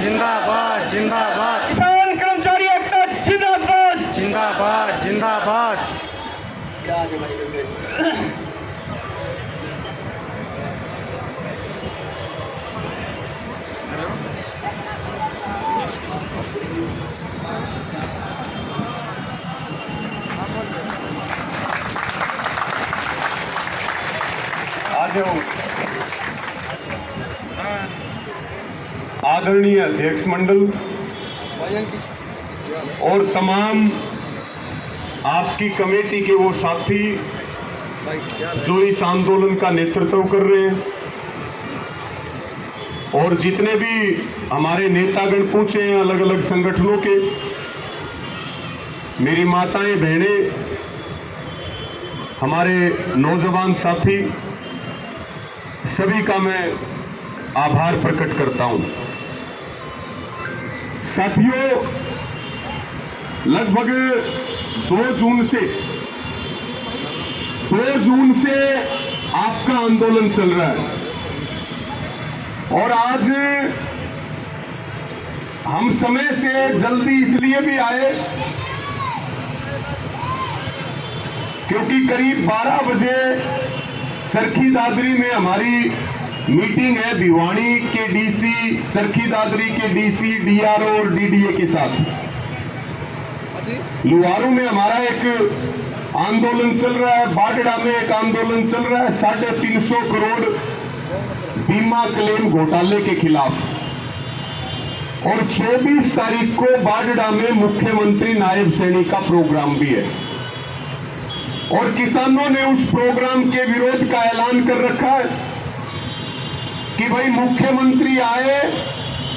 जिंदाबाद जिंदाबाद किसान कर्मचारी एकता जिंदाबाद जिंदाबाद जिंदाबाद। आदरणीय अध्यक्ष मंडल और तमाम आपकी कमेटी के वो साथी जो इस आंदोलन का नेतृत्व कर रहे हैं और जितने भी हमारे नेतागण पहुंचे हैं अलग अलग संगठनों के, मेरी माताएं बहनें, हमारे नौजवान साथी, सभी का मैं आभार प्रकट करता हूं। साथियों, लगभग 2 जून से आपका आंदोलन चल रहा है और आज हम समय से जल्दी इसलिए भी आए क्योंकि करीब 12 बजे सरखी दादरी में हमारी मीटिंग है भिवानी के डीसी, सरखी दादरी के डीसी, डीआरओ और डीडीए के साथ। लुहारू में हमारा एक आंदोलन चल रहा है, बाडड़ा में एक आंदोलन चल रहा है 350 करोड़ बीमा क्लेम घोटाले के खिलाफ। और 24 तारीख को बाडड़ा में मुख्यमंत्री नायब सैनिक का प्रोग्राम भी है और किसानों ने उस प्रोग्राम के विरोध का ऐलान कर रखा है कि भाई मुख्यमंत्री आए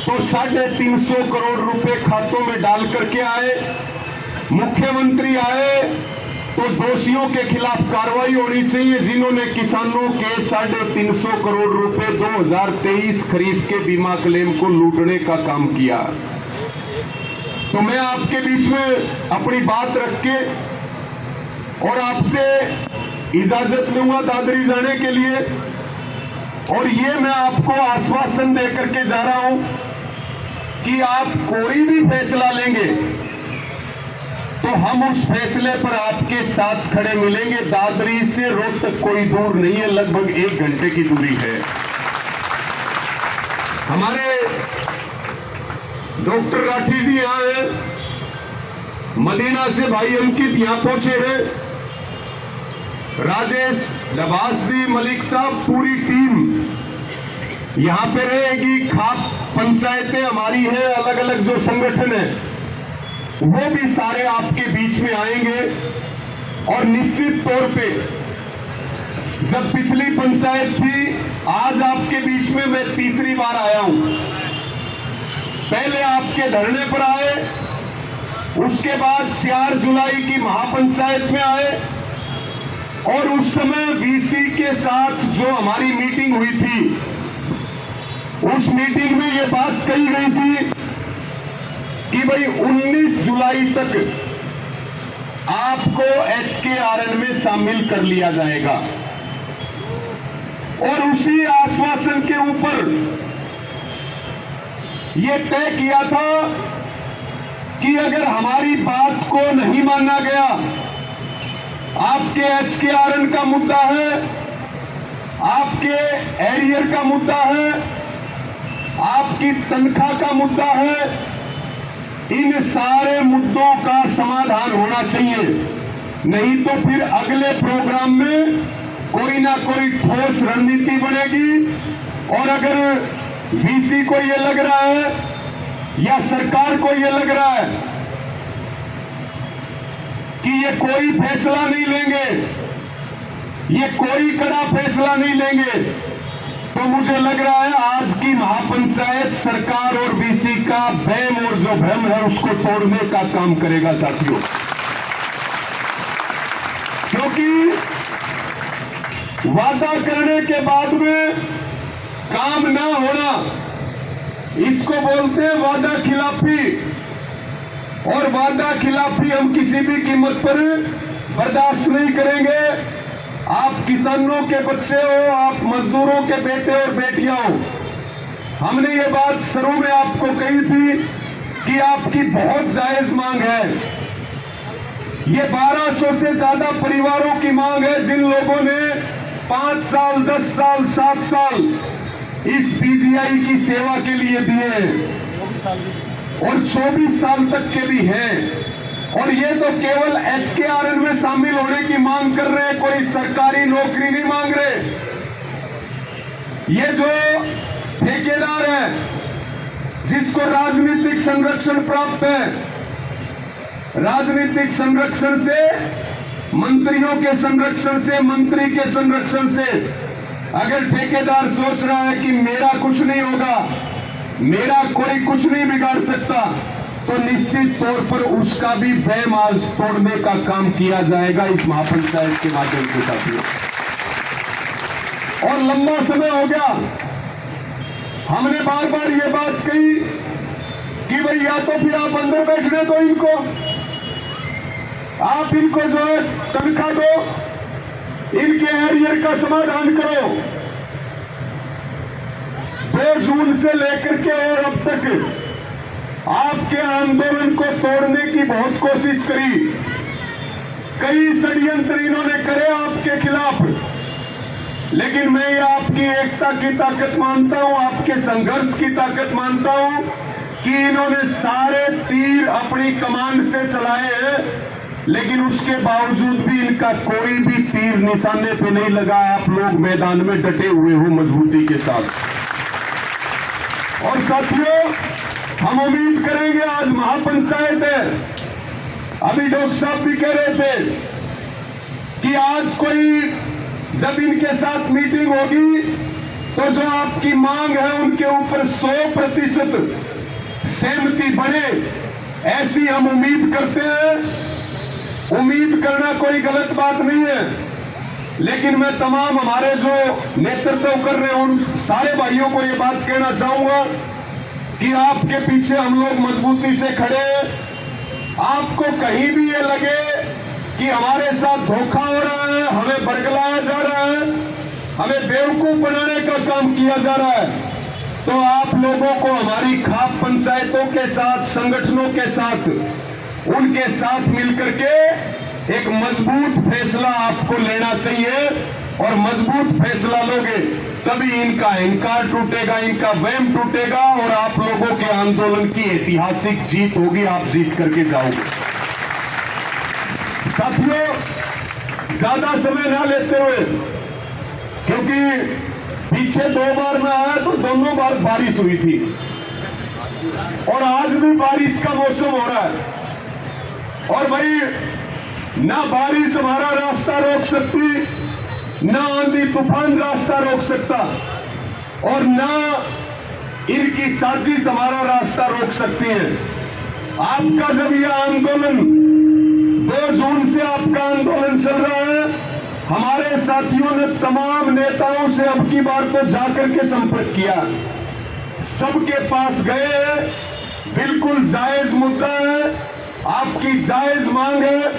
तो 350 करोड़ रुपए खातों में डाल करके आए, मुख्यमंत्री आए तो दोषियों के खिलाफ कार्रवाई होनी चाहिए जिन्होंने किसानों के 350 करोड़ रुपए 2023 खरीफ के बीमा क्लेम को लूटने का काम किया। तो मैं आपके बीच में अपनी बात रख के और आपसे इजाजत लूंगा दादरी जाने के लिए, और ये मैं आपको आश्वासन देकर के जा रहा हूं कि आप कोई भी फैसला लेंगे तो हम उस फैसले पर आपके साथ खड़े मिलेंगे। दादरी से रोहतक कोई दूर नहीं है, लगभग 1 घंटे की दूरी है। हमारे डॉक्टर राठी जी यहां हैं, मदीना से भाई अंकित यहां पहुंचे हैं, राजेश नवाज जी, मलिक साहब, पूरी टीम यहां पे रहेगी। खाप पंचायतें हमारी है, अलग अलग जो संगठन है वो भी सारे आपके बीच में आएंगे। और निश्चित तौर पे जब पिछली पंचायत थी, आज आपके बीच में मैं तीसरी बार आया हूं। पहले आपके धरने पर आए, उसके बाद 4 जुलाई की महापंचायत में आए और उस समय वीसी के साथ जो हमारी मीटिंग हुई थी, उस मीटिंग में ये बात कही गई थी कि भाई 19 जुलाई तक आपको HKRN में शामिल कर लिया जाएगा। और उसी आश्वासन के ऊपर यह तय किया था कि अगर हमारी बात को नहीं माना गया, आपके HKRN का मुद्दा है, आपके एरियर का मुद्दा है, आपकी तनख्वाह का मुद्दा है, इन सारे मुद्दों का समाधान होना चाहिए। नहीं तो फिर अगले प्रोग्राम में कोई ना कोई ठोस रणनीति बनेगी। और अगर वीसी को ये लग रहा है या सरकार को ये लग रहा है कि ये कोई फैसला नहीं लेंगे, ये कोई कड़ा फैसला नहीं लेंगे, तो मुझे लग रहा है आज की महापंचायत सरकार और वीसी का वहम और जो भ्रम है उसको तोड़ने का काम करेगा साथियों। क्योंकि वादा करने के बाद में काम ना होना, इसको बोलते हैं वादा खिलाफी। और वादा खिलाफी हम किसी भी कीमत पर बर्दाश्त नहीं करेंगे। आप किसानों के बच्चे हो, आप मजदूरों के बेटे और बेटियां हो, हमने ये बात शुरू में आपको कही थी कि आपकी बहुत जायज मांग है। ये 1200 से ज्यादा परिवारों की मांग है जिन लोगों ने 5 साल, 10 साल, 7 साल इस पीजीआई की सेवा के लिए दिए और 24 साल तक के भी हैं। और ये तो केवल HKRN में शामिल होने की मांग कर रहे हैं, कोई सरकारी नौकरी नहीं मांग रहे। ये जो ठेकेदार है जिसको राजनीतिक संरक्षण प्राप्त है, राजनीतिक संरक्षण से, मंत्रियों के संरक्षण से, मंत्री के संरक्षण से अगर ठेकेदार सोच रहा है कि मेरा कुछ नहीं होगा, मेरा कोई कुछ नहीं बिगाड़ सकता, तो निश्चित तौर पर उसका भी वहम आज तोड़ने का काम किया जाएगा इस महापंचायत के माध्यम से साथियों। और लंबा समय हो गया, हमने बार बार ये बात कही कि भाई या तो फिर आप अंदर बैठने दो इनको, आप इनको जो है तनख्वाह दो, इनके एरियर का समाधान करो। 2 जून से लेकर के और अब तक आपके आंदोलन को तोड़ने की बहुत कोशिश करी, कई षड्यंत्र इन्होंने करे आपके खिलाफ, लेकिन मैं ये आपकी एकता की ताकत मानता हूं, आपके संघर्ष की ताकत मानता हूं कि इन्होंने सारे तीर अपनी कमान से चलाए हैं, लेकिन उसके बावजूद भी इनका कोई भी तीर निशाने पे नहीं लगा। आप लोग मैदान में डटे हुए हो मजबूती के साथ। और साथियों, हम उम्मीद करेंगे, आज महापंचायत है, अभी डॉक्टर साहब भी कह रहे थे कि आज कोई जब इनके साथ मीटिंग होगी तो जो आपकी मांग है उनके ऊपर 100% सहमति बने, ऐसी हम उम्मीद करते हैं। उम्मीद करना कोई गलत बात नहीं है, लेकिन मैं तमाम हमारे जो नेतृत्व कर रहे हैं उन सारे भाइयों को ये बात कहना चाहूंगा कि आपके पीछे हम लोग मजबूती से खड़े हैं। आपको कहीं भी ये लगे कि हमारे साथ धोखा हो रहा है, हमें बरगलाया जा रहा है, हमें बेवकूफ बनाने का काम किया जा रहा है, तो आप लोगों को हमारी खाप पंचायतों के साथ, संगठनों के साथ, उनके साथ मिलकर के एक मजबूत फैसला आपको लेना चाहिए। और मजबूत फैसला लोगे तभी इनका अहंकार टूटेगा, इनका वहम टूटेगा और आप लोगों के आंदोलन की ऐतिहासिक जीत होगी, आप जीत करके जाओगे। साथियों, ज्यादा समय ना लेते हुए, क्योंकि पीछे 2 बार में आया तो दोनों बार बारिश हुई थी और आज भी बारिश का मौसम हो रहा है। और भाई, ना बारिश हमारा रास्ता रोक सकती, ना आंधी तूफान रास्ता रोक सकता, और ना इनकी साजिश हमारा रास्ता रोक सकती है। आपका जब यह आंदोलन 2 जून से आपका आंदोलन चल रहा है, हमारे साथियों ने तमाम नेताओं से अब की बार तो जाकर के संपर्क किया, सबके पास गए, बिल्कुल जायज मुद्दा है, आपकी जायज मांग है,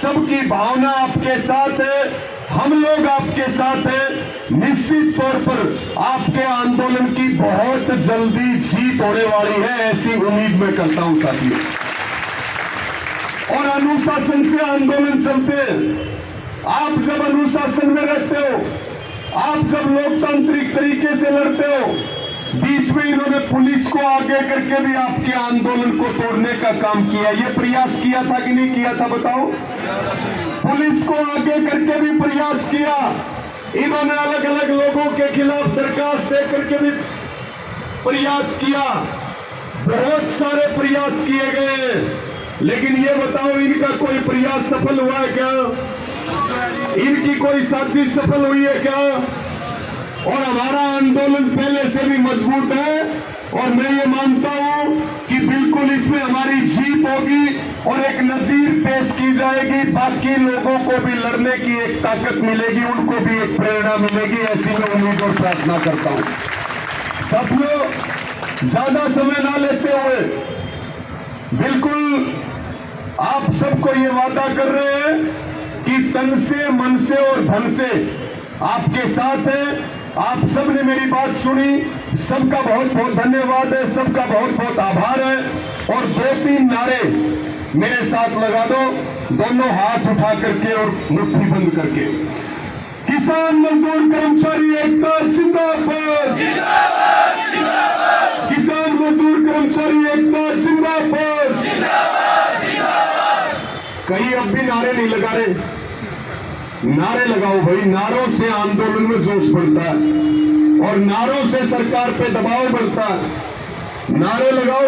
सबकी भावना आपके साथ है, हम लोग आपके साथ हैं। निश्चित तौर पर आपके आंदोलन की बहुत जल्दी जीत होने वाली है, ऐसी उम्मीद मैं करता हूं साथियों। और अनुशासन से आंदोलन चलते हैं। आप जब अनुशासन में रहते हो, आप जब लोकतांत्रिक तरीके से लड़ते हो, बीच में इन्होंने पुलिस को आगे करके भी आपके आंदोलन को तोड़ने का काम किया। ये प्रयास किया था कि नहीं किया था बताओ? पुलिस को आगे करके भी प्रयास किया। इन्होंने अलग अलग लोगों के खिलाफ दरखास्त दे करके भी प्रयास किया, बहुत सारे प्रयास किए गए, लेकिन ये बताओ इनका कोई प्रयास सफल हुआ है क्या? इनकी कोई साजिश सफल हुई है क्या? और हमारा आंदोलन पहले से भी मजबूत है और मैं ये मानता हूं कि बिल्कुल इसमें हमारी जीत होगी और एक नजीर पेश की जाएगी। बाकी लोगों को भी लड़ने की एक ताकत मिलेगी, उनको भी एक प्रेरणा मिलेगी, ऐसी मैं उम्मीद और प्रार्थना करता हूं। साथियों, ज्यादा समय ना लेते हुए बिल्कुल आप सबको ये वादा कर रहे हैं कि तन से, मन से और धन से आपके साथ है। आप सबने मेरी बात सुनी, सबका बहुत बहुत धन्यवाद है, सबका बहुत बहुत आभार है। और 2-3 नारे मेरे साथ लगा दो, दोनों हाथ उठा करके और मुट्ठी बंद करके। किसान मजदूर कर्मचारी एकता जिंदाबाद, किसान मजदूर कर्मचारी एकता जिंदाबाद। कई अब भी नारे नहीं लगा रहे, नारे लगाओ भाई, नारों से आंदोलन में जोश बढ़ता है और नारों से सरकार पे दबाव बढ़ता है। नारे लगाओ।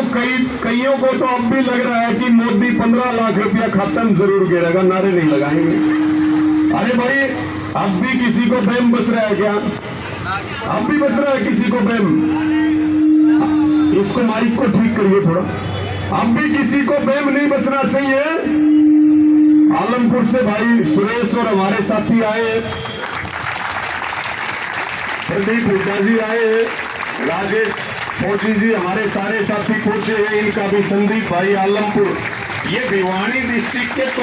कईयों को तो अब भी लग रहा है कि मोदी 15 लाख रुपया खाता में जरूर गिरेगा, नारे नहीं लगाएंगे। अरे भाई, अब भी किसी को बैम बच रहा है क्या? अब भी बच रहा है किसी को बैम? इसको माइक को ठीक करिए थोड़ा। अब भी किसी को बैम नहीं बचना चाहिए। आलमपुर से भाई सुरेश और हमारे साथी आए, प्रदीप हुड्डा जी आए, राजेश फौजी जी, हमारे सारे साथी पहुंचे हैं। इनका भी संदीप भाई आलमपुर, ये भिवानी डिस्ट्रिक्ट के